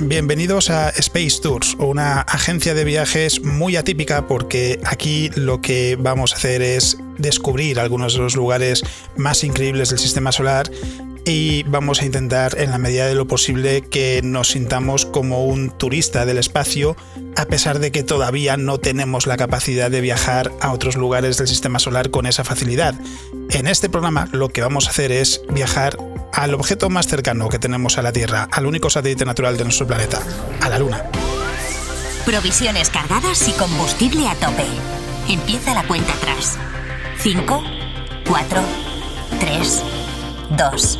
Bienvenidos a Space Tours, una agencia de viajes muy atípica porque aquí lo que vamos a hacer es descubrir algunos de los lugares más increíbles del sistema solar y vamos a intentar en la medida de lo posible que nos sintamos como un turista del espacio, a pesar de que todavía no tenemos la capacidad de viajar a otros lugares del sistema solar con esa facilidad. En este programa lo que vamos a hacer es viajar al objeto más cercano que tenemos a la Tierra, al único satélite natural de nuestro planeta, a la Luna. Provisiones cargadas y combustible a tope. Empieza la cuenta atrás. 5, 4, 3, 2,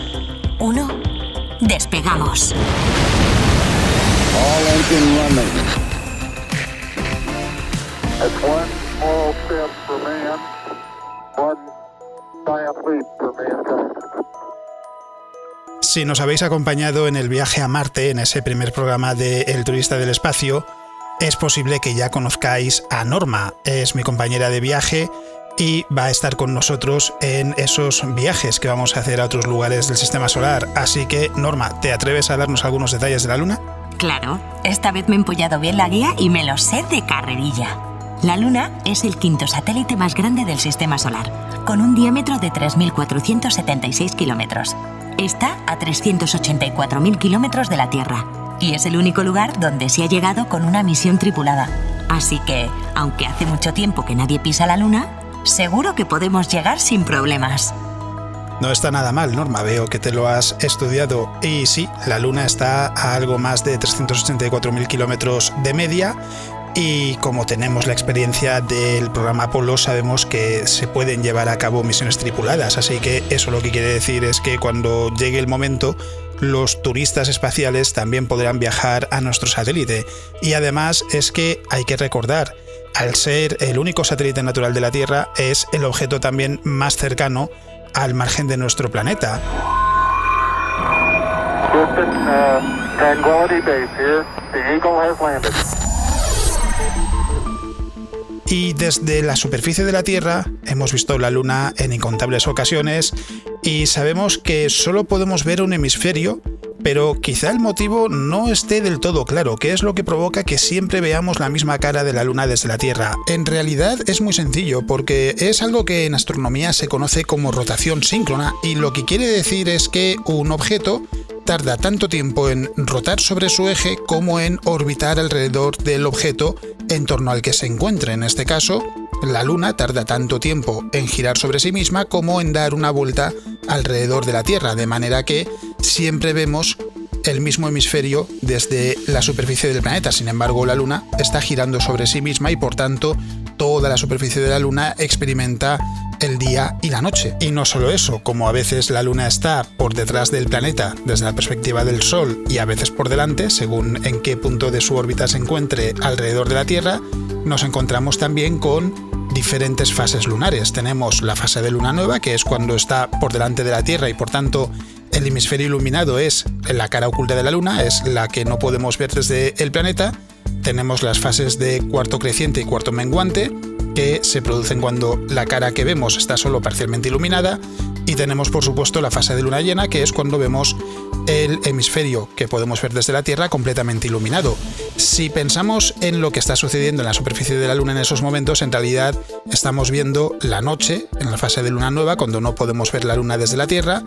1. Despegamos. All engine running. That's one small step for man, one giant leap for mankind. Si nos habéis acompañado en el viaje a Marte, en ese primer programa de El Turista del Espacio, es posible que ya conozcáis a Norma. Es mi compañera de viaje y va a estar con nosotros en esos viajes que vamos a hacer a otros lugares del sistema solar. Así que, Norma, ¿te atreves a darnos algunos detalles de la Luna? Claro, esta vez me he empollado bien la guía y me lo sé de carrerilla. La Luna es el quinto satélite más grande del sistema solar, con un diámetro de 3.476 kilómetros. Está a 384.000 kilómetros de la Tierra y es el único lugar donde se ha llegado con una misión tripulada. Así que, aunque hace mucho tiempo que nadie pisa la Luna, seguro que podemos llegar sin problemas. No está nada mal, Norma, veo que te lo has estudiado. Y sí, la Luna está a algo más de 384.000 kilómetros de media. Y como tenemos la experiencia del programa Apolo, sabemos que se pueden llevar a cabo misiones tripuladas, así que eso lo que quiere decir es que cuando llegue el momento, los turistas espaciales también podrán viajar a nuestro satélite. Y además es que hay que recordar, al ser el único satélite natural de la Tierra, es el objeto también más cercano al margen de nuestro planeta. Houston, Tranquility Base here. The Eagle has landed. Y desde la superficie de la Tierra hemos visto la Luna en incontables ocasiones y sabemos que solo podemos ver un hemisferio, pero quizá el motivo no esté del todo claro, qué es lo que provoca que siempre veamos la misma cara de la Luna desde la Tierra. En realidad es muy sencillo, porque es algo que en astronomía se conoce como rotación síncrona, y lo que quiere decir es que un objeto tarda tanto tiempo en rotar sobre su eje como en orbitar alrededor del objeto en torno al que se encuentre. En este caso, la Luna tarda tanto tiempo en girar sobre sí misma como en dar una vuelta alrededor de la Tierra, de manera que siempre vemos el mismo hemisferio desde la superficie del planeta. Sin embargo, la Luna está girando sobre sí misma y por tanto toda la superficie de la Luna experimenta el día y la noche. Y no solo eso, como a veces la Luna está por detrás del planeta desde la perspectiva del Sol y a veces por delante, según en qué punto de su órbita se encuentre alrededor de la Tierra, nos encontramos también con diferentes fases lunares. Tenemos la fase de luna nueva, que es cuando está por delante de la Tierra y por tanto el hemisferio iluminado es la cara oculta de la Luna, es la que no podemos ver desde el planeta. Tenemos las fases de cuarto creciente y cuarto menguante, que se producen cuando la cara que vemos está solo parcialmente iluminada, y tenemos por supuesto la fase de luna llena, que es cuando vemos el hemisferio que podemos ver desde la Tierra completamente iluminado. Si pensamos en lo que está sucediendo en la superficie de la Luna en esos momentos, en realidad estamos viendo la noche en la fase de luna nueva, cuando no podemos ver la Luna desde la Tierra,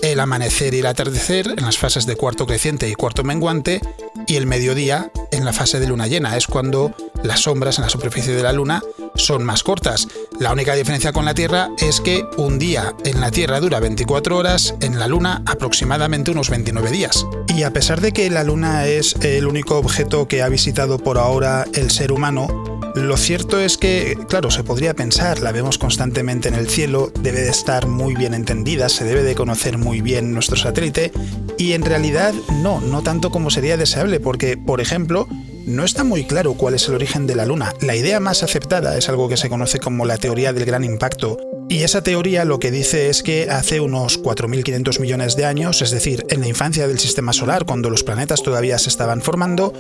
el amanecer y el atardecer en las fases de cuarto creciente y cuarto menguante, y el mediodía en la fase de luna llena. Es cuando las sombras en la superficie de la Luna son más cortas. La única diferencia con la Tierra es que un día en la Tierra dura 24 horas, en la Luna aproximadamente unos 29 días. Y a pesar de que la Luna es el único objeto que ha visitado por ahora el ser humano, lo cierto es que, claro, se podría pensar, la vemos constantemente en el cielo, debe de estar muy bien entendida, se debe de conocer muy bien nuestro satélite, y en realidad no tanto como sería deseable, porque, por ejemplo, no está muy claro cuál es el origen de la Luna. La idea más aceptada es algo que se conoce como la teoría del gran impacto, y esa teoría lo que dice es que hace unos 4.500 millones de años, es decir, en la infancia del sistema solar, cuando los planetas todavía se estaban formando,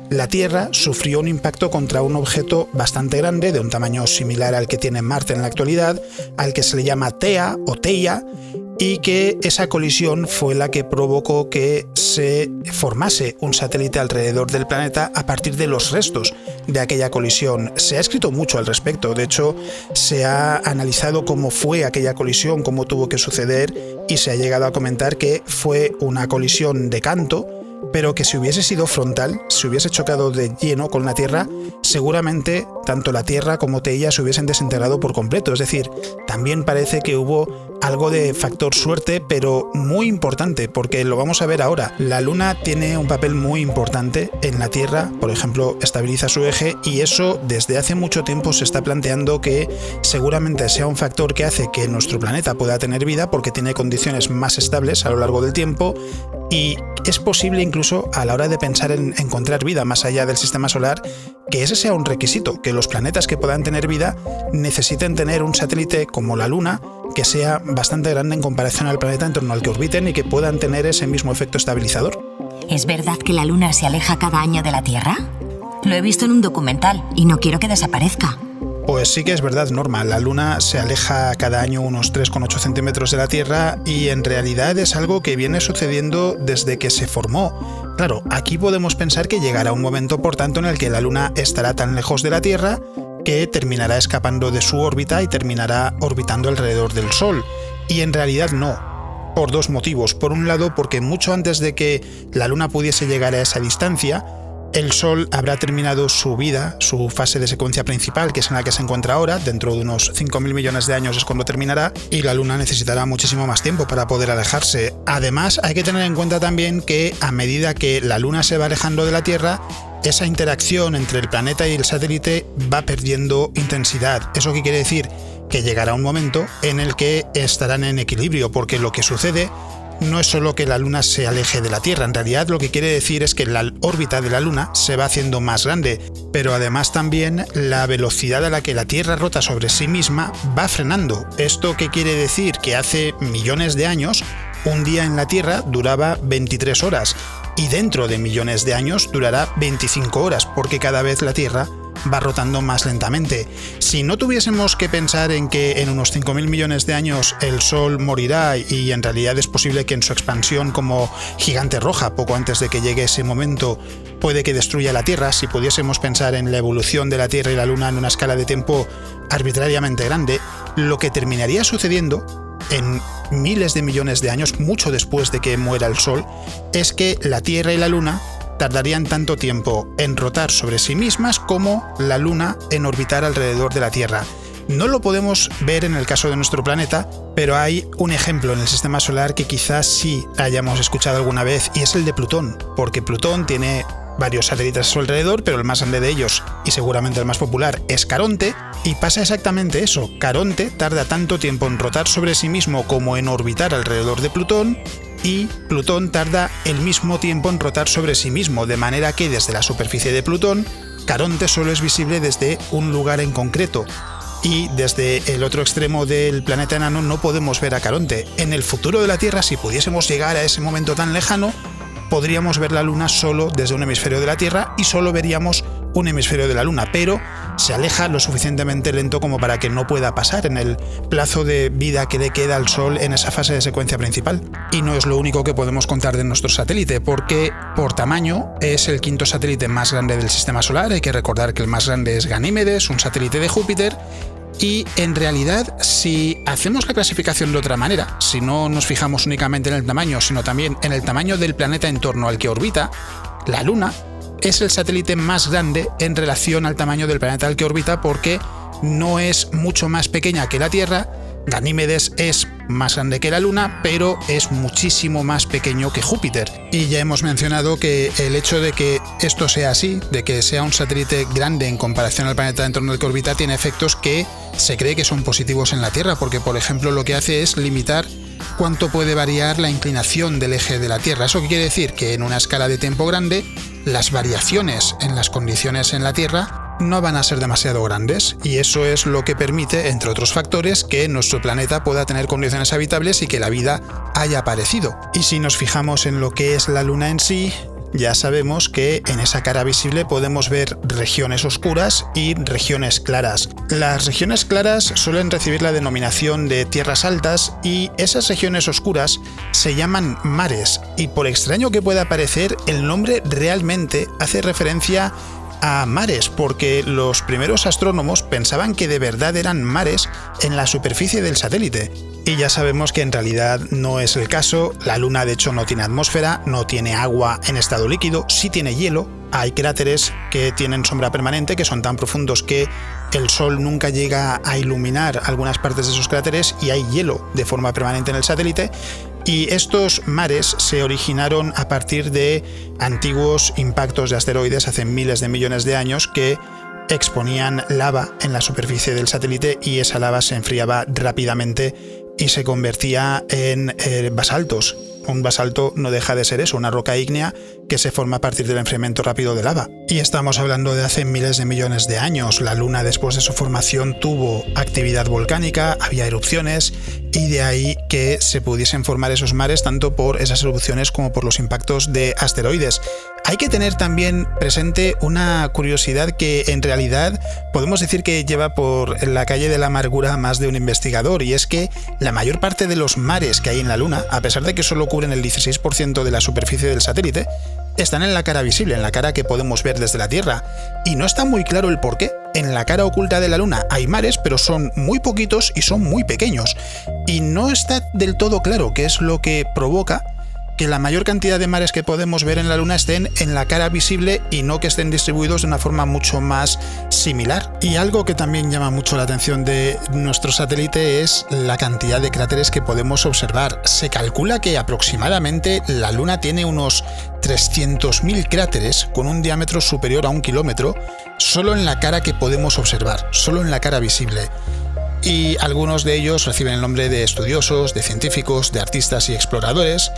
la Tierra sufrió un impacto contra un objeto bastante grande, de un tamaño similar al que tiene Marte en la actualidad, al que se le llama Theia o Theia, y que esa colisión fue la que provocó que se formase un satélite alrededor del planeta a partir de los restos de aquella colisión. Se ha escrito mucho al respecto, de hecho se ha analizado cómo fue aquella colisión, cómo tuvo que suceder, y se ha llegado a comentar que fue una colisión de canto, pero que si hubiese sido frontal, si hubiese chocado de lleno con la Tierra, seguramente tanto la Tierra como Theia se hubiesen desintegrado por completo. Es decir, también parece que hubo algo de factor suerte, pero muy importante, porque lo vamos a ver ahora. La Luna tiene un papel muy importante en la Tierra, por ejemplo, estabiliza su eje, y eso desde hace mucho tiempo se está planteando que seguramente sea un factor que hace que nuestro planeta pueda tener vida, porque tiene condiciones más estables a lo largo del tiempo, y es posible incluso a la hora de pensar en encontrar vida más allá del sistema solar, que ese sea un requisito, que los planetas que puedan tener vida necesiten tener un satélite como la Luna que sea bastante grande en comparación al planeta en torno al que orbiten y que puedan tener ese mismo efecto estabilizador. ¿Es verdad que la Luna se aleja cada año de la Tierra? Lo he visto en un documental y no quiero que desaparezca. Pues sí que es verdad, Norma. La Luna se aleja cada año unos 3,8 centímetros de la Tierra y en realidad es algo que viene sucediendo desde que se formó. Claro, aquí podemos pensar que llegará un momento, por tanto, en el que la Luna estará tan lejos de la Tierra que terminará escapando de su órbita y terminará orbitando alrededor del Sol. Y en realidad no, por dos motivos. Por un lado, porque mucho antes de que la Luna pudiese llegar a esa distancia, el Sol habrá terminado su vida, su fase de secuencia principal, que es en la que se encuentra ahora. Dentro de unos 5.000 millones de años es cuando terminará, y la Luna necesitará muchísimo más tiempo para poder alejarse. Además, hay que tener en cuenta también que a medida que la Luna se va alejando de la Tierra, esa interacción entre el planeta y el satélite va perdiendo intensidad. ¿Eso qué quiere decir? Que llegará un momento en el que estarán en equilibrio, porque lo que sucede no es solo que la Luna se aleje de la Tierra, en realidad lo que quiere decir es que la órbita de la Luna se va haciendo más grande, pero además también la velocidad a la que la Tierra rota sobre sí misma va frenando. ¿Esto qué quiere decir? Que hace millones de años un día en la Tierra duraba 23 horas y dentro de millones de años durará 25 horas, porque cada vez la Tierra va rotando más lentamente. Si no tuviésemos que pensar en que en unos 5.000 millones de años el Sol morirá y en realidad es posible que en su expansión como gigante roja, poco antes de que llegue ese momento, puede que destruya la Tierra, si pudiésemos pensar en la evolución de la Tierra y la Luna en una escala de tiempo arbitrariamente grande, lo que terminaría sucediendo en miles de millones de años, mucho después de que muera el Sol, es que la Tierra y la Luna tardarían tanto tiempo en rotar sobre sí mismas como la Luna en orbitar alrededor de la Tierra. No lo podemos ver en el caso de nuestro planeta, pero hay un ejemplo en el sistema solar que quizás sí hayamos escuchado alguna vez, y es el de Plutón, porque Plutón tiene varios satélites a su alrededor, pero el más grande de ellos, y seguramente el más popular, es Caronte, y pasa exactamente eso. Caronte tarda tanto tiempo en rotar sobre sí mismo como en orbitar alrededor de Plutón, y Plutón tarda el mismo tiempo en rotar sobre sí mismo, de manera que desde la superficie de Plutón, Caronte solo es visible desde un lugar en concreto, y desde el otro extremo del planeta enano no podemos ver a Caronte. En el futuro de la Tierra, si pudiésemos llegar a ese momento tan lejano, podríamos ver la Luna solo desde un hemisferio de la Tierra y solo veríamos un hemisferio de la Luna, pero se aleja lo suficientemente lento como para que no pueda pasar en el plazo de vida que le queda al Sol en esa fase de secuencia principal. Y no es lo único que podemos contar de nuestro satélite, porque por tamaño es el quinto satélite más grande del sistema solar. Hay que recordar que el más grande es Ganímedes, un satélite de Júpiter. Y en realidad, si hacemos la clasificación de otra manera, si no nos fijamos únicamente en el tamaño, sino también en el tamaño del planeta en torno al que orbita, la Luna es el satélite más grande en relación al tamaño del planeta al que orbita, porque no es mucho más pequeña que la Tierra. Ganímedes es más grande que la Luna, pero es muchísimo más pequeño que Júpiter. Y ya hemos mencionado que el hecho de que esto sea así, de que sea un satélite grande en comparación al planeta en torno al que orbita, tiene efectos que se cree que son positivos en la Tierra, porque por ejemplo lo que hace es limitar cuánto puede variar la inclinación del eje de la Tierra. ¿Eso qué quiere decir? Que en una escala de tiempo grande, las variaciones en las condiciones en la Tierra no van a ser demasiado grandes, y eso es lo que permite, entre otros factores, que nuestro planeta pueda tener condiciones habitables y que la vida haya aparecido. Y si nos fijamos en lo que es la Luna en sí, ya sabemos que en esa cara visible podemos ver regiones oscuras y regiones claras. Las regiones claras suelen recibir la denominación de tierras altas y esas regiones oscuras se llaman mares, y por extraño que pueda parecer, el nombre realmente hace referencia a mares, porque los primeros astrónomos pensaban que de verdad eran mares en la superficie del satélite. Y ya sabemos que en realidad no es el caso. La Luna de hecho no tiene atmósfera, no tiene agua en estado líquido, sí tiene hielo. Hay cráteres que tienen sombra permanente, que son tan profundos que el Sol nunca llega a iluminar algunas partes de esos cráteres, y hay hielo de forma permanente en el satélite. Y estos mares se originaron a partir de antiguos impactos de asteroides hace miles de millones de años que exponían lava en la superficie del satélite, y esa lava se enfriaba rápidamente y se convertía en basaltos. Un basalto no deja de ser eso, una roca ígnea que se forma a partir del enfriamiento rápido de lava. Y estamos hablando de hace miles de millones de años. La Luna, después de su formación, tuvo actividad volcánica, había erupciones, y de ahí que se pudiesen formar esos mares tanto por esas erupciones como por los impactos de asteroides. Hay que tener también presente una curiosidad que en realidad podemos decir que lleva por la calle de la amargura a más de un investigador, y es que la mayor parte de los mares que hay en la Luna, a pesar de que solo cubren el 16% de la superficie del satélite, están en la cara visible, en la cara que podemos ver desde la Tierra, y no está muy claro el por qué. En la cara oculta de la Luna hay mares, pero son muy poquitos y son muy pequeños, y no está del todo claro qué es lo que provoca que la mayor cantidad de mares que podemos ver en la Luna estén en la cara visible y no que estén distribuidos de una forma mucho más similar. Y algo que también llama mucho la atención de nuestro satélite es la cantidad de cráteres que podemos observar. Se calcula que aproximadamente la Luna tiene unos 300.000 cráteres con un diámetro superior a 1 kilómetro solo en la cara que podemos observar, solo en la cara visible. Y algunos de ellos reciben el nombre de estudiosos, de científicos, de artistas y exploradores.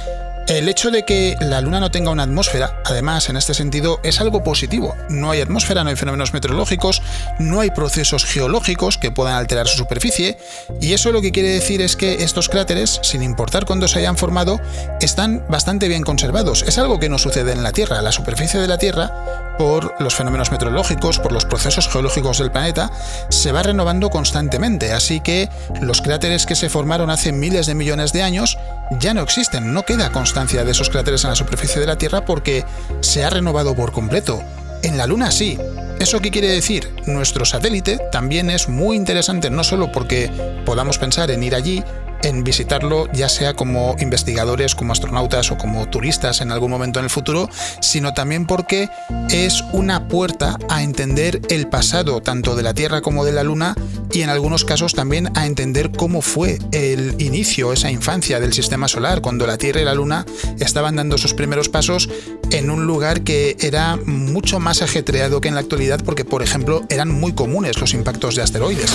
El hecho de que la Luna no tenga una atmósfera, además, en este sentido, es algo positivo. No hay atmósfera, no hay fenómenos meteorológicos, no hay procesos geológicos que puedan alterar su superficie, y eso lo que quiere decir es que estos cráteres, sin importar cuándo se hayan formado, están bastante bien conservados. Es algo que no sucede en la Tierra. La superficie de la Tierra, por los fenómenos meteorológicos, por los procesos geológicos del planeta, se va renovando constantemente, así que los cráteres que se formaron hace miles de millones de años ya no existen, no queda constancia de esos cráteres en la superficie de la Tierra porque se ha renovado por completo. En la Luna sí. ¿Eso qué quiere decir? Nuestro satélite también es muy interesante, no solo porque podamos pensar en ir allí, en visitarlo, ya sea como investigadores, como astronautas o como turistas en algún momento en el futuro, sino también porque es una puerta a entender el pasado tanto de la Tierra como de la Luna, y en algunos casos también a entender cómo fue el inicio, esa infancia del sistema solar, cuando la Tierra y la Luna estaban dando sus primeros pasos en un lugar que era mucho más ajetreado que en la actualidad, porque, por ejemplo, eran muy comunes los impactos de asteroides.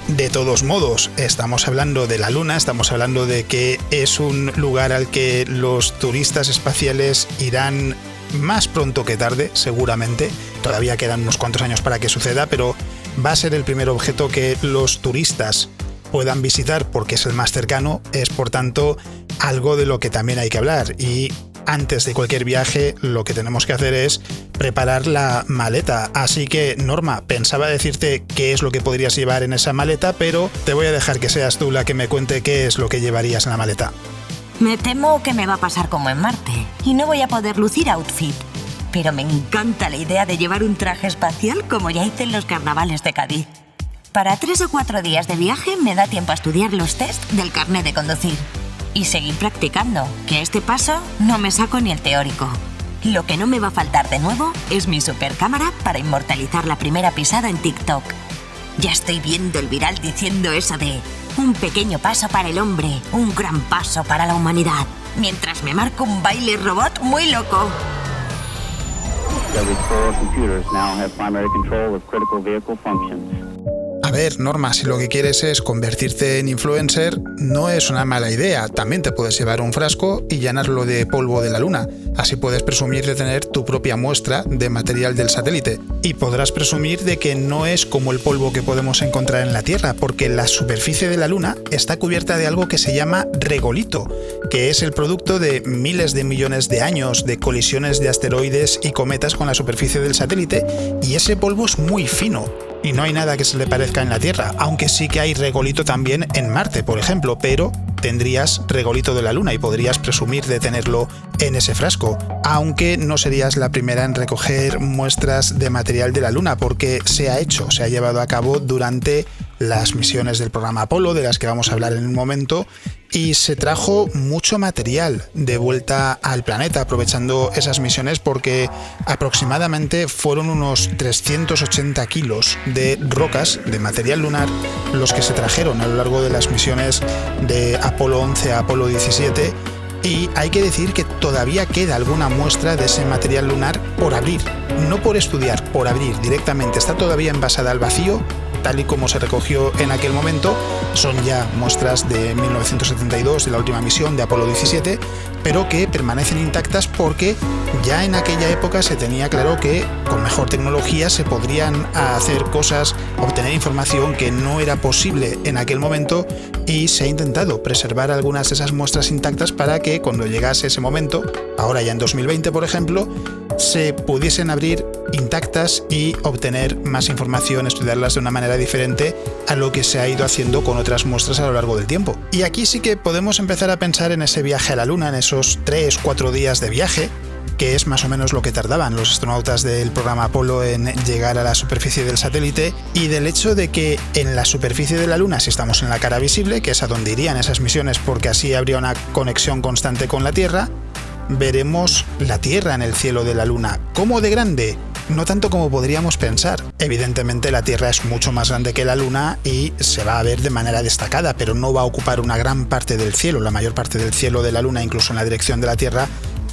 De todos modos, estamos hablando de la Luna, estamos hablando de que es un lugar al que los turistas espaciales irán más pronto que tarde, seguramente. Todavía quedan unos cuantos años para que suceda, pero va a ser el primer objeto que los turistas puedan visitar porque es el más cercano. Es, por tanto, algo de lo que también hay que hablar. Y antes de cualquier viaje, lo que tenemos que hacer es preparar la maleta. Así que, Norma, pensaba decirte qué es lo que podrías llevar en esa maleta, pero te voy a dejar que seas tú la que me cuente qué es lo que llevarías en la maleta. Me temo que me va a pasar como en Marte y no voy a poder lucir outfit. Pero me encanta la idea de llevar un traje espacial como ya hice en los carnavales de Cádiz. Para 3 o 4 días de viaje me da tiempo a estudiar los test del carnet de conducir y seguir practicando, que a este paso no me saco ni el teórico. Lo que no me va a faltar de nuevo es mi supercámara para inmortalizar la primera pisada en TikTok. Ya estoy viendo el viral diciendo eso de un pequeño paso para el hombre, un gran paso para la humanidad, mientras me marco un baile robot muy loco. A ver, Norma, si lo que quieres es convertirte en influencer, no es una mala idea. También te puedes llevar un frasco y llenarlo de polvo de la Luna. Así puedes presumir de tener tu propia muestra de material del satélite. Y podrás presumir de que no es como el polvo que podemos encontrar en la Tierra, porque la superficie de la Luna está cubierta de algo que se llama regolito, que es el producto de miles de millones de años de colisiones de asteroides y cometas con la superficie del satélite, y ese polvo es muy fino. Y no hay nada que se le parezca en la Tierra, aunque sí que hay regolito también en Marte, por ejemplo, pero tendrías regolito de la Luna y podrías presumir de tenerlo en ese frasco, aunque no serías la primera en recoger muestras de material de la Luna, porque se ha llevado a cabo durante las misiones del programa Apolo, de las que vamos a hablar en un momento, y se trajo mucho material de vuelta al planeta aprovechando esas misiones, porque aproximadamente fueron unos 380 kilos de rocas, de material lunar, los que se trajeron a lo largo de las misiones de Apolo 11 a Apolo 17, y hay que decir que todavía queda alguna muestra de ese material lunar por abrir, no por estudiar, por abrir directamente. Está todavía envasada al vacío, tal y como se recogió en aquel momento. Son ya muestras de 1972, de la última misión de Apolo 17, pero que permanecen intactas porque ya en aquella época se tenía claro que con mejor tecnología se podrían hacer cosas, obtener información que no era posible en aquel momento, y se ha intentado preservar algunas de esas muestras intactas para que cuando llegase ese momento, ahora ya en 2020 por ejemplo, se pudiesen abrir intactas y obtener más información, estudiarlas de una manera diferente a lo que se ha ido haciendo con otras muestras a lo largo del tiempo. Y aquí sí que podemos empezar a pensar en ese viaje a la Luna, en esos 3-4 días de viaje, que es más o menos lo que tardaban los astronautas del programa Apolo en llegar a la superficie del satélite, y del hecho de que en la superficie de la Luna, si estamos en la cara visible, que es a donde irían esas misiones porque así habría una conexión constante con la Tierra, veremos la Tierra en el cielo de la Luna. ¿Cómo de grande? No tanto como podríamos pensar. Evidentemente la Tierra es mucho más grande que la Luna y se va a ver de manera destacada, pero no va a ocupar una gran parte del cielo. La mayor parte del cielo de la Luna, incluso en la dirección de la Tierra,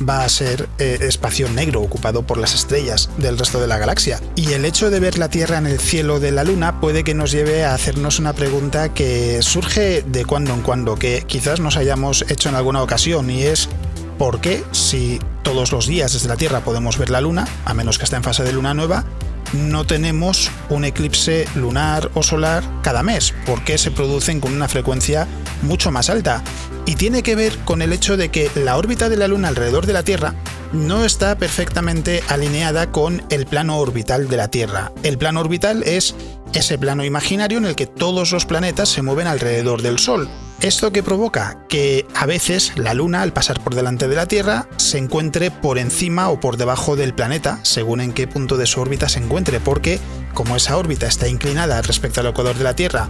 va a ser espacio negro ocupado por las estrellas del resto de la galaxia. Y el hecho de ver la Tierra en el cielo de la Luna puede que nos lleve a hacernos una pregunta que surge de cuando en cuando, que quizás nos hayamos hecho en alguna ocasión, y es: ¿por qué, si todos los días desde la Tierra podemos ver la Luna, a menos que esté en fase de luna nueva, no tenemos un eclipse lunar o solar cada mes? ¿Por qué se producen con una frecuencia mucho más alta? Y tiene que ver con el hecho de que la órbita de la Luna alrededor de la Tierra no está perfectamente alineada con el plano orbital de la Tierra. El plano orbital es ese plano imaginario en el que todos los planetas se mueven alrededor del Sol. ¿Esto qué provoca? Que a veces la Luna, al pasar por delante de la Tierra, se encuentre por encima o por debajo del planeta, según en qué punto de su órbita se encuentre, porque como esa órbita está inclinada respecto al ecuador de la Tierra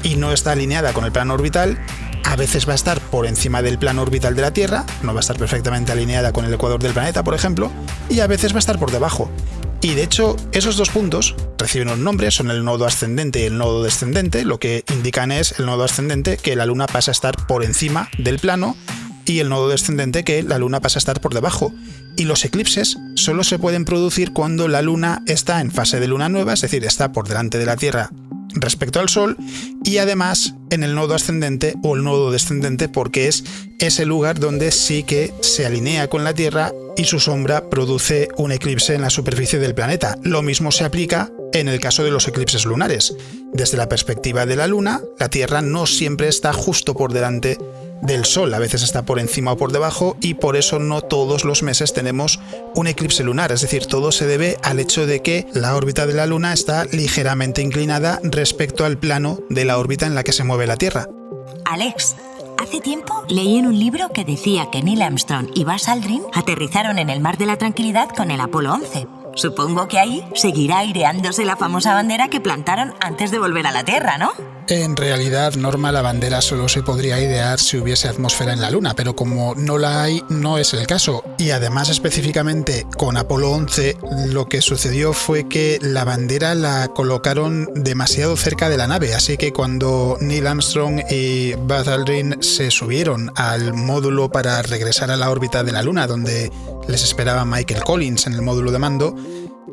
y no está alineada con el plano orbital, a veces va a estar por encima del plano orbital de la Tierra, no va a estar perfectamente alineada con el ecuador del planeta, por ejemplo, y a veces va a estar por debajo. Y de hecho, esos dos puntos reciben un nombre, son el nodo ascendente y el nodo descendente. Lo que indican es el nodo ascendente, que la Luna pasa a estar por encima del plano, y el nodo descendente, que la Luna pasa a estar por debajo. Y los eclipses solo se pueden producir cuando la Luna está en fase de luna nueva, es decir, está por delante de la Tierra respecto al Sol, y además en el nodo ascendente o el nodo descendente, porque es ese lugar donde sí que se alinea con la Tierra y su sombra produce un eclipse en la superficie del planeta. Lo mismo se aplica en el caso de los eclipses lunares. Desde la perspectiva de la Luna, la Tierra no siempre está justo por delante del Sol, a veces está por encima o por debajo, y por eso no todos los meses tenemos un eclipse lunar. Es decir, todo se debe al hecho de que la órbita de la Luna está ligeramente inclinada respecto al plano de la órbita en la que se mueve la Tierra. Alex, hace tiempo leí en un libro que decía que Neil Armstrong y Buzz Aldrin aterrizaron en el Mar de la Tranquilidad con el Apolo 11. Supongo que ahí seguirá aireándose la famosa bandera que plantaron antes de volver a la Tierra, ¿no? En realidad, Norma, la bandera solo se podría idear si hubiese atmósfera en la Luna, pero como no la hay, no es el caso. Y además, específicamente con Apolo 11, lo que sucedió fue que la bandera la colocaron demasiado cerca de la nave, así que cuando Neil Armstrong y Buzz Aldrin se subieron al módulo para regresar a la órbita de la Luna, donde les esperaba Michael Collins en el módulo de mando,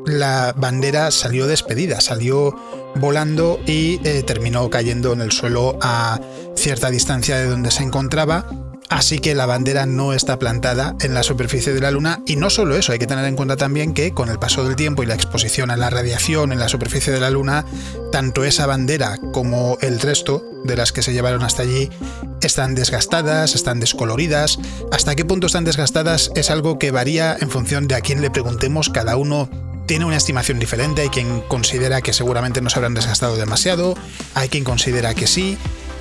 la bandera salió despedida, salió volando y terminó cayendo en el suelo a cierta distancia de donde se encontraba. Así que la bandera no está plantada en la superficie de la Luna, y no solo eso, hay que tener en cuenta también que con el paso del tiempo y la exposición a la radiación en la superficie de la Luna, tanto esa bandera como el resto de las que se llevaron hasta allí están desgastadas, están descoloridas. Hasta qué punto están desgastadas es algo que varía en función de a quién le preguntemos. Cada uno tiene una estimación diferente. Hay quien considera que seguramente no se habrán desgastado demasiado, hay quien considera que sí.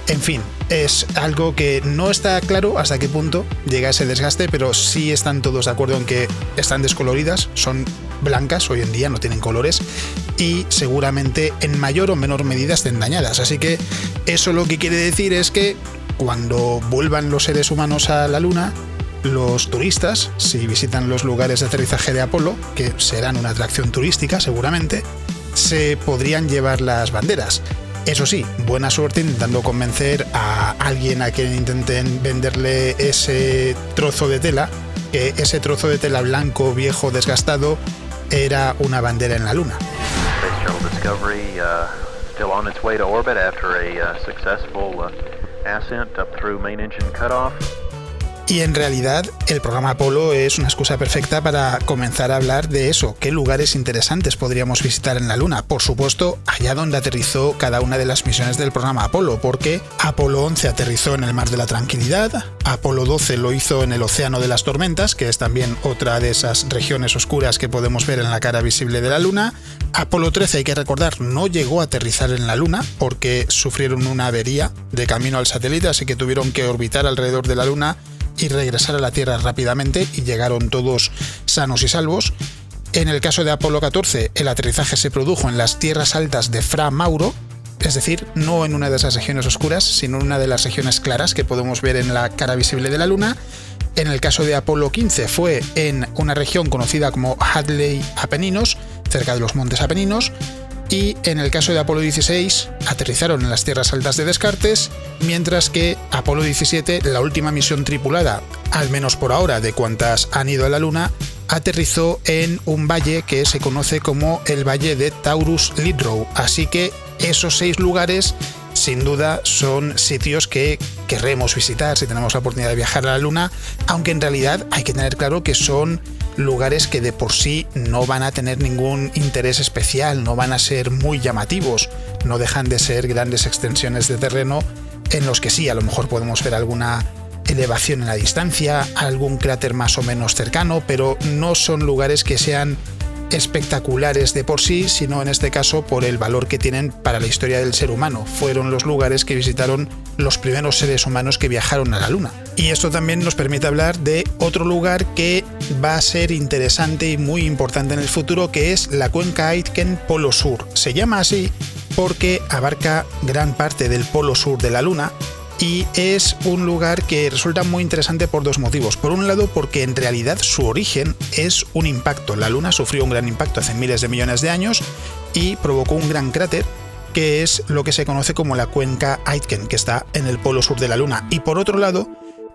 En fin, es algo que no está claro hasta qué punto llega ese desgaste, pero sí están todos de acuerdo en que están descoloridas, son blancas hoy en día, no tienen colores, y seguramente en mayor o menor medida estén dañadas. Así que eso lo que quiere decir es que cuando vuelvan los seres humanos a la Luna, los turistas, si visitan los lugares de aterrizaje de Apolo, que serán una atracción turística seguramente, se podrían llevar las banderas. Eso sí, buena suerte intentando convencer a alguien a quien intenten venderle ese trozo de tela, que ese trozo de tela blanco, viejo, desgastado, era una bandera en la Luna. Space Shuttle Discovery still on its way to orbit after a successful ascent up through main engine cutoff. Y en realidad el programa Apolo es una excusa perfecta para comenzar a hablar de eso, qué lugares interesantes podríamos visitar en la Luna. Por supuesto, allá donde aterrizó cada una de las misiones del programa Apolo, porque Apolo 11 aterrizó en el Mar de la Tranquilidad, Apolo 12 lo hizo en el Océano de las Tormentas, que es también otra de esas regiones oscuras que podemos ver en la cara visible de la Luna. Apolo 13, hay que recordar, no llegó a aterrizar en la Luna porque sufrieron una avería de camino al satélite, así que tuvieron que orbitar alrededor de la Luna y regresar a la Tierra rápidamente, y llegaron todos sanos y salvos. En el caso de Apolo 14, el aterrizaje se produjo en las tierras altas de Fra Mauro, es decir, no en una de esas regiones oscuras, sino en una de las regiones claras que podemos ver en la cara visible de la Luna. En el caso de Apolo 15 fue en una región conocida como Hadley Apeninos, cerca de los montes Apeninos. Y en el caso de Apolo 16 aterrizaron en las tierras altas de Descartes, mientras que Apolo 17, la última misión tripulada, al menos por ahora, de cuantas han ido a la Luna, aterrizó en un valle que se conoce como el Valle de Taurus Lidrow. Así que esos 6 lugares, sin duda, son sitios que querremos visitar si tenemos la oportunidad de viajar a la Luna, aunque en realidad hay que tener claro que son lugares que de por sí no van a tener ningún interés especial, no van a ser muy llamativos, no dejan de ser grandes extensiones de terreno en los que sí, a lo mejor podemos ver alguna elevación en la distancia, algún cráter más o menos cercano, pero no son lugares que sean espectaculares de por sí, sino en este caso por el valor que tienen para la historia del ser humano. Fueron los lugares que visitaron los primeros seres humanos que viajaron a la Luna. Y esto también nos permite hablar de otro lugar que va a ser interesante y muy importante en el futuro, que es la cuenca Aitken Polo Sur. Se llama así porque abarca gran parte del polo sur de la Luna, y es un lugar que resulta muy interesante por 2 motivos. Por un lado, porque en realidad su origen es un impacto. La Luna sufrió un gran impacto hace miles de millones de años y provocó un gran cráter, que es lo que se conoce como la cuenca Aitken, que está en el polo sur de la Luna. Y por otro lado,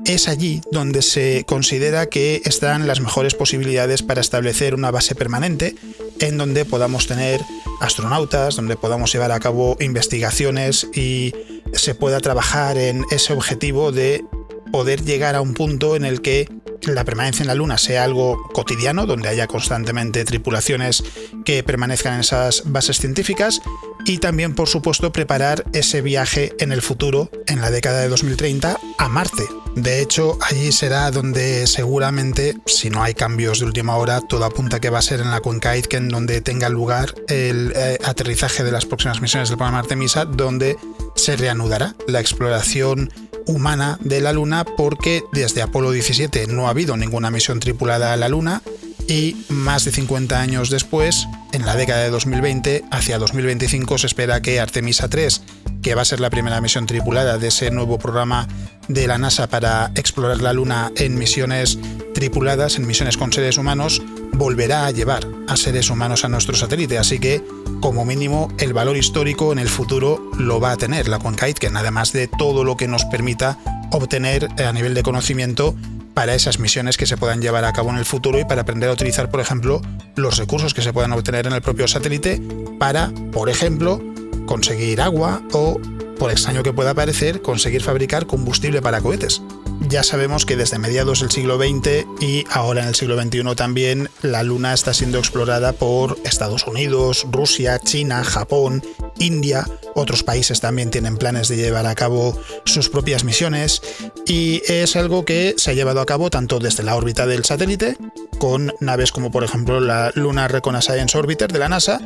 es allí donde se considera que están las mejores posibilidades para establecer una base permanente en donde podamos tener astronautas, donde podamos llevar a cabo investigaciones y se pueda trabajar en ese objetivo de poder llegar a un punto en el que la permanencia en la Luna sea algo cotidiano, donde haya constantemente tripulaciones que permanezcan en esas bases científicas, y también, por supuesto, preparar ese viaje en el futuro, en la década de 2030, a Marte. De hecho, allí será donde seguramente, si no hay cambios de última hora, todo apunta que va a ser en la cuenca Aitken donde tenga lugar el aterrizaje de las próximas misiones del programa Artemisa, donde se reanudará la exploración humana de la Luna, porque desde Apolo 17 no ha habido ninguna misión tripulada a la Luna, y más de 50 años después, en la década de 2020, hacia 2025, se espera que Artemisa 3, que va a ser la primera misión tripulada de ese nuevo programa de la NASA para explorar la Luna en misiones tripuladas, en misiones con seres humanos, volverá a llevar a seres humanos a nuestro satélite. Así que, como mínimo, el valor histórico en el futuro lo va a tener la cuenca Aitken, además de todo lo que nos permita obtener a nivel de conocimiento para esas misiones que se puedan llevar a cabo en el futuro y para aprender a utilizar, por ejemplo, los recursos que se puedan obtener en el propio satélite para, por ejemplo, conseguir agua o, por extraño que pueda parecer, conseguir fabricar combustible para cohetes. Ya sabemos que desde mediados del siglo XX y ahora en el siglo XXI también la Luna está siendo explorada por Estados Unidos, Rusia, China, Japón, India. Otros países también tienen planes de llevar a cabo sus propias misiones y es algo que se ha llevado a cabo tanto desde la órbita del satélite, con naves como por ejemplo la Lunar Reconnaissance Orbiter de la NASA,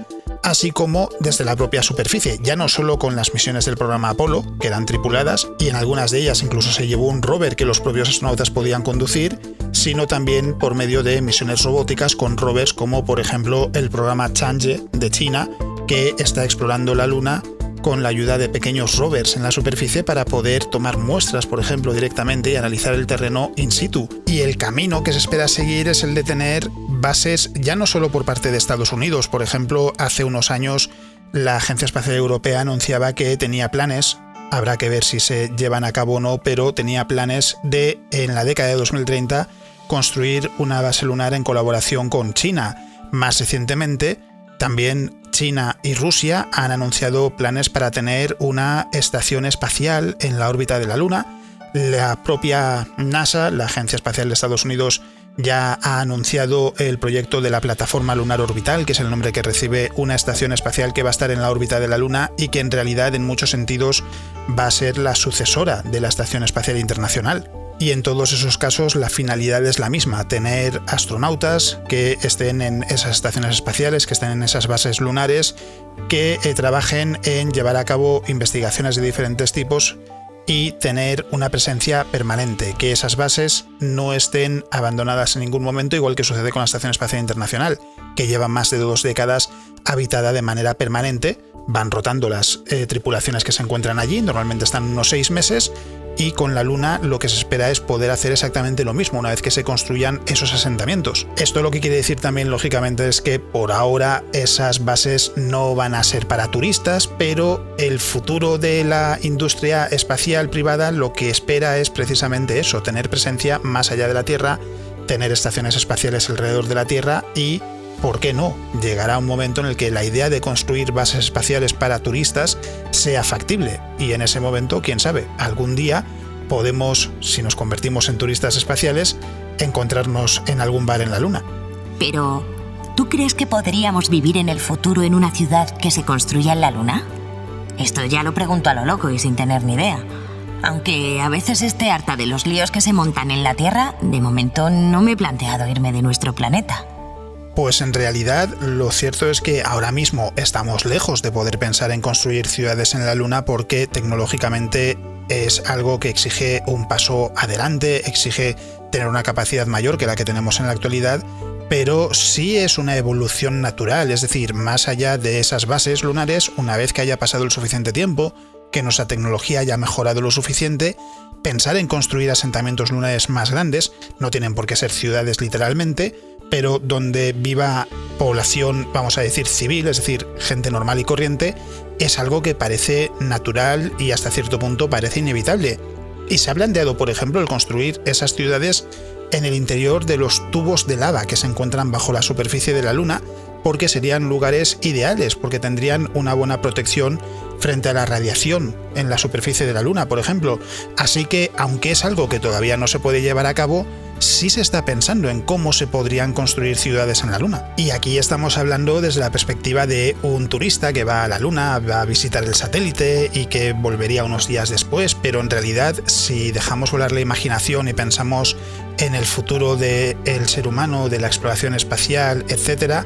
así como desde la propia superficie, ya no solo con las misiones del programa Apolo, que eran tripuladas, y en algunas de ellas incluso se llevó un rover que los propios astronautas podían conducir, sino también por medio de misiones robóticas con rovers como por ejemplo el programa Chang'e de China, que está explorando la Luna con la ayuda de pequeños rovers en la superficie para poder tomar muestras, por ejemplo, directamente y analizar el terreno in situ. Y el camino que se espera seguir es el de tener bases ya no solo por parte de Estados Unidos. Por ejemplo, hace unos años la Agencia Espacial Europea anunciaba que tenía planes, habrá que ver si se llevan a cabo o no, pero tenía planes de, en la década de 2030, construir una base lunar en colaboración con China. Más recientemente, también China y Rusia han anunciado planes para tener una estación espacial en la órbita de la Luna. La propia NASA, la Agencia Espacial de Estados Unidos, ya ha anunciado el proyecto de la Plataforma Lunar Orbital, que es el nombre que recibe una estación espacial que va a estar en la órbita de la Luna y que en realidad en muchos sentidos va a ser la sucesora de la Estación Espacial Internacional. Y en todos esos casos la finalidad es la misma, tener astronautas que estén en esas estaciones espaciales, que estén en esas bases lunares, que trabajen en llevar a cabo investigaciones de diferentes tipos y tener una presencia permanente, que esas bases no estén abandonadas en ningún momento, igual que sucede con la Estación Espacial Internacional, que lleva más de 2 décadas habitada de manera permanente. Van rotando las tripulaciones que se encuentran allí, normalmente están unos 6 meses, y con la Luna lo que se espera es poder hacer exactamente lo mismo una vez que se construyan esos asentamientos. Esto lo que quiere decir también, lógicamente, es que por ahora esas bases no van a ser para turistas, pero el futuro de la industria espacial privada lo que espera es precisamente eso, tener presencia más allá de la Tierra, tener estaciones espaciales alrededor de la Tierra y, ¿por qué no?, llegará un momento en el que la idea de construir bases espaciales para turistas sea factible y en ese momento, quién sabe, algún día podemos, si nos convertimos en turistas espaciales, encontrarnos en algún bar en la Luna. Pero, ¿tú crees que podríamos vivir en el futuro en una ciudad que se construya en la Luna? Esto ya lo pregunto a lo loco y sin tener ni idea. Aunque a veces esté harta de los líos que se montan en la Tierra, de momento no me he planteado irme de nuestro planeta. Pues en realidad lo cierto es que ahora mismo estamos lejos de poder pensar en construir ciudades en la Luna porque tecnológicamente es algo que exige un paso adelante, exige tener una capacidad mayor que la que tenemos en la actualidad, pero sí es una evolución natural, es decir, más allá de esas bases lunares, una vez que haya pasado el suficiente tiempo, que nuestra tecnología haya mejorado lo suficiente, pensar en construir asentamientos lunares más grandes, no tienen por qué ser ciudades literalmente, pero donde viva población, vamos a decir, civil, es decir, gente normal y corriente, es algo que parece natural y hasta cierto punto parece inevitable. Y se ha planteado, por ejemplo, el construir esas ciudades en el interior de los tubos de lava que se encuentran bajo la superficie de la Luna, porque serían lugares ideales, porque tendrían una buena protección frente a la radiación en la superficie de la Luna, por ejemplo. Así que, aunque es algo que todavía no se puede llevar a cabo, sí se está pensando en cómo se podrían construir ciudades en la Luna. Y aquí estamos hablando desde la perspectiva de un turista que va a la Luna, va a visitar el satélite y que volvería unos días después, pero en realidad, si dejamos volar la imaginación y pensamos en el futuro del ser humano, de la exploración espacial, etc.,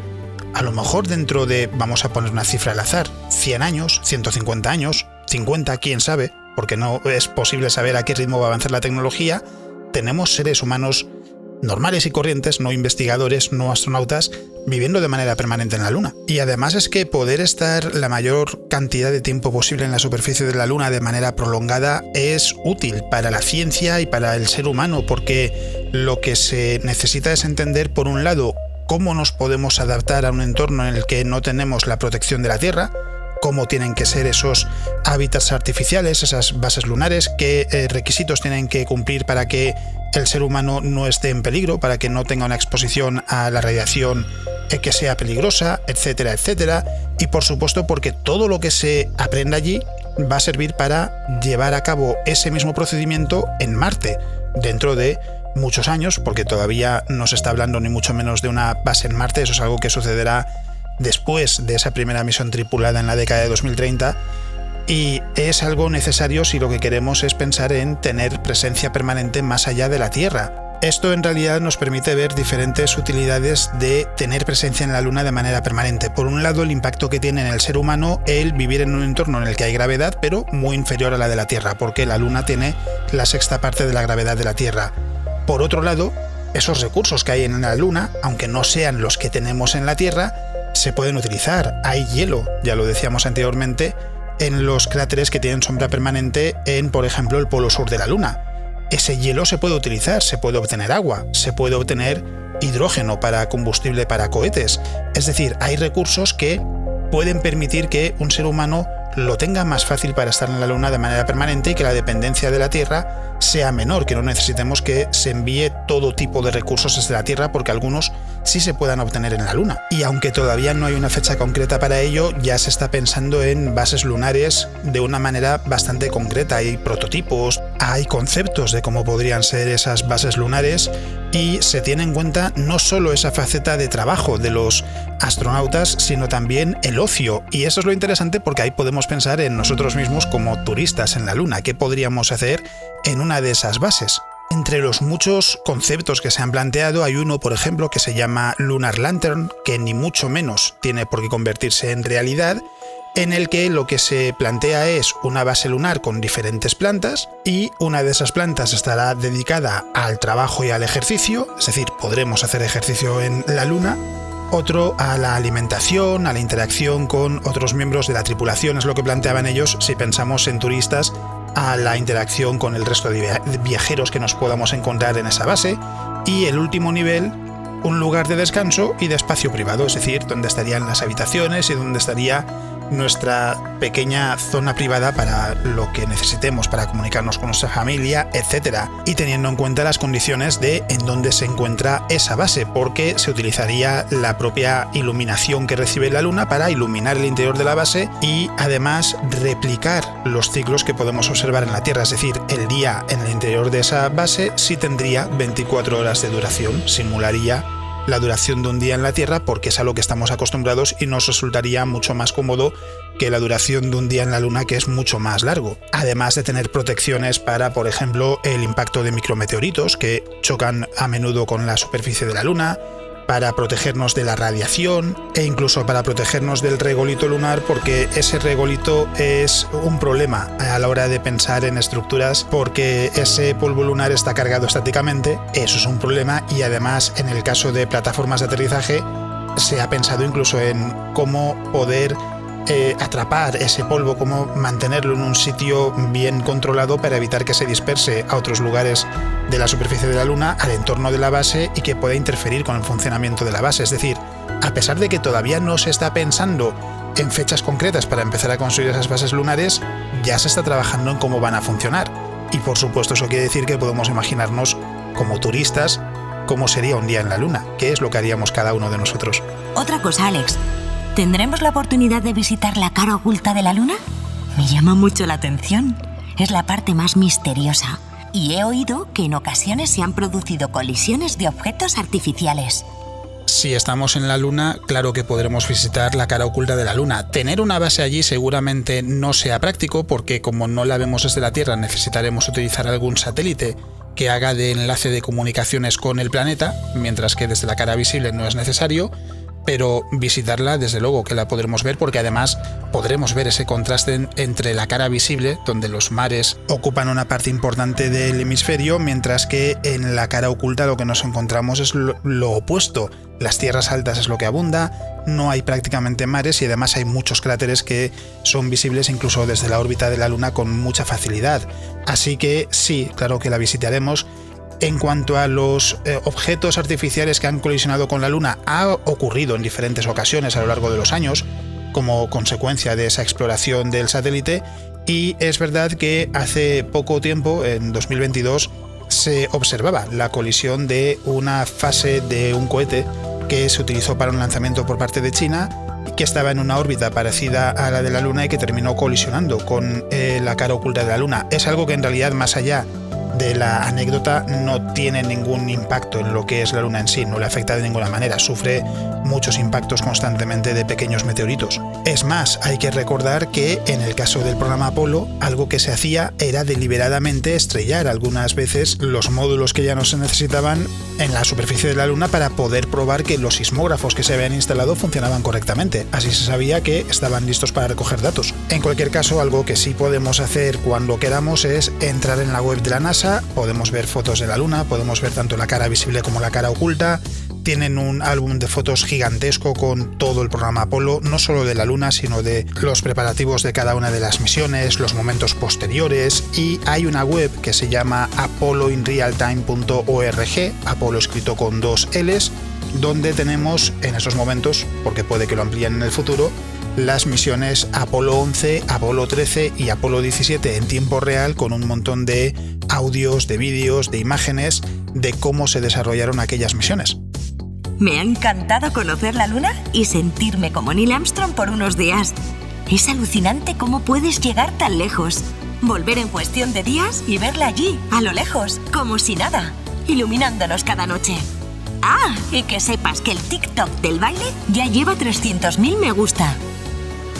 a lo mejor dentro de, vamos a poner una cifra al azar, 100 años, 150 años, 50, quién sabe, porque no es posible saber a qué ritmo va a avanzar la tecnología, tenemos seres humanos normales y corrientes, no investigadores, no astronautas, viviendo de manera permanente en la Luna. Y además es que poder estar la mayor cantidad de tiempo posible en la superficie de la Luna de manera prolongada es útil para la ciencia y para el ser humano, porque lo que se necesita es entender, por un lado, cómo nos podemos adaptar a un entorno en el que no tenemos la protección de la Tierra, cómo tienen que ser esos hábitats artificiales, esas bases lunares, qué requisitos tienen que cumplir para que el ser humano no esté en peligro, para que no tenga una exposición a la radiación que sea peligrosa, etcétera, etcétera. Y por supuesto porque todo lo que se aprenda allí va a servir para llevar a cabo ese mismo procedimiento en Marte dentro de muchos años, porque todavía no se está hablando ni mucho menos de una base en Marte. Eso es algo que sucederá después de esa primera misión tripulada en la década de 2030, y es algo necesario si lo que queremos es pensar en tener presencia permanente más allá de la Tierra. Esto en realidad nos permite ver diferentes utilidades de tener presencia en la Luna de manera permanente. Por un lado, el impacto que tiene en el ser humano el vivir en un entorno en el que hay gravedad, pero muy inferior a la de la Tierra, porque la Luna tiene la sexta parte de la gravedad de la Tierra. Por otro lado, esos recursos que hay en la Luna, aunque no sean los que tenemos en la Tierra, se pueden utilizar. Hay hielo, ya lo decíamos anteriormente, en los cráteres que tienen sombra permanente en, por ejemplo, el polo sur de la Luna. Ese hielo se puede utilizar, se puede obtener agua, se puede obtener hidrógeno para combustible para cohetes. Es decir, hay recursos que pueden permitir que un ser humano lo tenga más fácil para estar en la Luna de manera permanente y que la dependencia de la Tierra sea menor, que no necesitemos que se envíe todo tipo de recursos desde la Tierra, porque algunos sí se puedan obtener en la Luna. Y aunque todavía no hay una fecha concreta para ello, ya se está pensando en bases lunares de una manera bastante concreta. Hay prototipos, hay conceptos de cómo podrían ser esas bases lunares, y se tiene en cuenta no solo esa faceta de trabajo de los astronautas, sino también el ocio. Y eso es lo interesante, porque ahí podemos pensar en nosotros mismos como turistas en la Luna. ¿Qué podríamos hacer en una de esas bases? Entre los muchos conceptos que se han planteado, hay uno, por ejemplo, que se llama Lunar Lantern, que ni mucho menos tiene por qué convertirse en realidad, en el que lo que se plantea es una base lunar con diferentes plantas, y una de esas plantas estará dedicada al trabajo y al ejercicio, es decir, podremos hacer ejercicio en la Luna. Otro a la alimentación, a la interacción con otros miembros de la tripulación, es lo que planteaban ellos si pensamos en turistas, a la interacción con el resto de viajeros que nos podamos encontrar en esa base. Y el último nivel, un lugar de descanso y de espacio privado, es decir, donde estarían las habitaciones y donde estaría nuestra pequeña zona privada para lo que necesitemos para comunicarnos con nuestra familia, etc. Y teniendo en cuenta las condiciones de en dónde se encuentra esa base, porque se utilizaría la propia iluminación que recibe la Luna para iluminar el interior de la base y además replicar los ciclos que podemos observar en la Tierra. Es decir, el día en el interior de esa base sí tendría 24 horas de duración, simularía la duración de un día en la Tierra, porque es a lo que estamos acostumbrados y nos resultaría mucho más cómodo que la duración de un día en la Luna, que es mucho más largo. Además de tener protecciones para, por ejemplo, el impacto de micrometeoritos que chocan a menudo con la superficie de la Luna, para protegernos de la radiación e incluso para protegernos del regolito lunar, porque ese regolito es un problema a la hora de pensar en estructuras, porque ese polvo lunar está cargado estáticamente, eso es un problema, y además en el caso de plataformas de aterrizaje se ha pensado incluso en cómo poder atrapar ese polvo, cómo mantenerlo en un sitio bien controlado para evitar que se disperse a otros lugares de la superficie de la Luna, al entorno de la base, y que pueda interferir con el funcionamiento de la base. Es decir, a pesar de que todavía no se está pensando en fechas concretas para empezar a construir esas bases lunares, ya se está trabajando en cómo van a funcionar. Y por supuesto eso quiere decir que podemos imaginarnos como turistas cómo sería un día en la Luna, qué es lo que haríamos cada uno de nosotros. Otra cosa, Alex. ¿Tendremos la oportunidad de visitar la cara oculta de la Luna? Me llama mucho la atención. Es la parte más misteriosa. Y he oído que en ocasiones se han producido colisiones de objetos artificiales. Si estamos en la Luna, claro que podremos visitar la cara oculta de la Luna. Tener una base allí seguramente no sea práctico, porque como no la vemos desde la Tierra, necesitaremos utilizar algún satélite que haga de enlace de comunicaciones con el planeta, mientras que desde la cara visible no es necesario. Pero visitarla, desde luego que la podremos ver, porque además podremos ver ese contraste entre la cara visible, donde los mares ocupan una parte importante del hemisferio, mientras que en la cara oculta lo que nos encontramos es lo opuesto. Las tierras altas es lo que abunda, no hay prácticamente mares, y además hay muchos cráteres que son visibles incluso desde la órbita de la Luna con mucha facilidad. Así que sí, claro que la visitaremos. En cuanto a los objetos artificiales que han colisionado con la Luna, ha ocurrido en diferentes ocasiones a lo largo de los años como consecuencia de esa exploración del satélite, y es verdad que hace poco tiempo, en 2022, se observaba la colisión de una fase de un cohete que se utilizó para un lanzamiento por parte de China, que estaba en una órbita parecida a la de la Luna y que terminó colisionando con la cara oculta de la Luna. Es algo que en realidad, más allá de la anécdota, no tiene ningún impacto en lo que es la Luna en sí, no le afecta de ninguna manera, sufre muchos impactos constantemente de pequeños meteoritos. Es más, hay que recordar que en el caso del programa Apolo, algo que se hacía era deliberadamente estrellar algunas veces los módulos que ya no se necesitaban en la superficie de la Luna para poder probar que los sismógrafos que se habían instalado funcionaban correctamente. Así se sabía que estaban listos para recoger datos. En cualquier caso, algo que sí podemos hacer cuando queramos es entrar en la web de la NASA. Podemos ver fotos de la Luna, podemos ver tanto la cara visible como la cara oculta. Tienen un álbum de fotos gigantesco con todo el programa Apolo, no solo de la Luna, sino de los preparativos de cada una de las misiones, los momentos posteriores, y hay una web que se llama apoloinrealtime.org, Apolo escrito con 2 L's, donde tenemos en esos momentos, porque puede que lo amplíen en el futuro, las misiones Apolo 11, Apolo 13 y Apolo 17 en tiempo real, con un montón de audios, de vídeos, de imágenes de cómo se desarrollaron aquellas misiones. Me ha encantado conocer la Luna y sentirme como Neil Armstrong por unos días. Es alucinante cómo puedes llegar tan lejos, volver en cuestión de días y verla allí, a lo lejos, como si nada, iluminándonos cada noche. Ah, y que sepas que el TikTok del baile ya lleva 300.000 me gusta.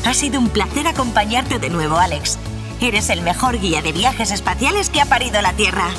Ha sido un placer acompañarte de nuevo, Alex. Eres el mejor guía de viajes espaciales que ha parido la Tierra.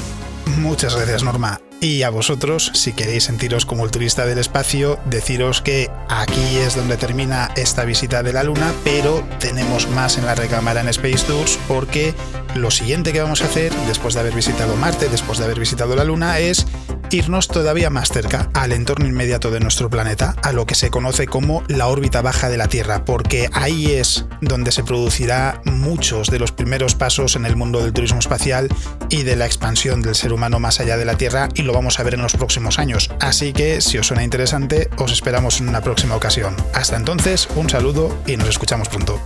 Muchas gracias, Norma. Y a vosotros, si queréis sentiros como el turista del espacio, deciros que aquí es donde termina esta visita de la Luna, pero tenemos más en la recámara en Space Tours, porque lo siguiente que vamos a hacer, después de haber visitado Marte, después de haber visitado la Luna, es irnos todavía más cerca al entorno inmediato de nuestro planeta, a lo que se conoce como la órbita baja de la Tierra, porque ahí es donde se producirá muchos de los primeros pasos en el mundo del turismo espacial y de la expansión del ser humano más allá de la Tierra, y lo vamos a ver en los próximos años. Así que, si os suena interesante, os esperamos en una próxima ocasión. Hasta entonces, un saludo y nos escuchamos pronto.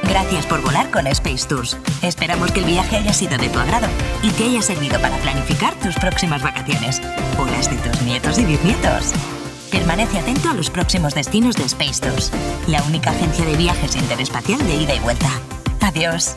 Gracias por volar con Space Tours. Esperamos que el viaje haya sido de tu agrado y te haya servido para planificar tus próximas vacaciones o las de tus nietos y bisnietos. Permanece atento a los próximos destinos de Space Tours, la única agencia de viajes interespacial de ida y vuelta. Adiós.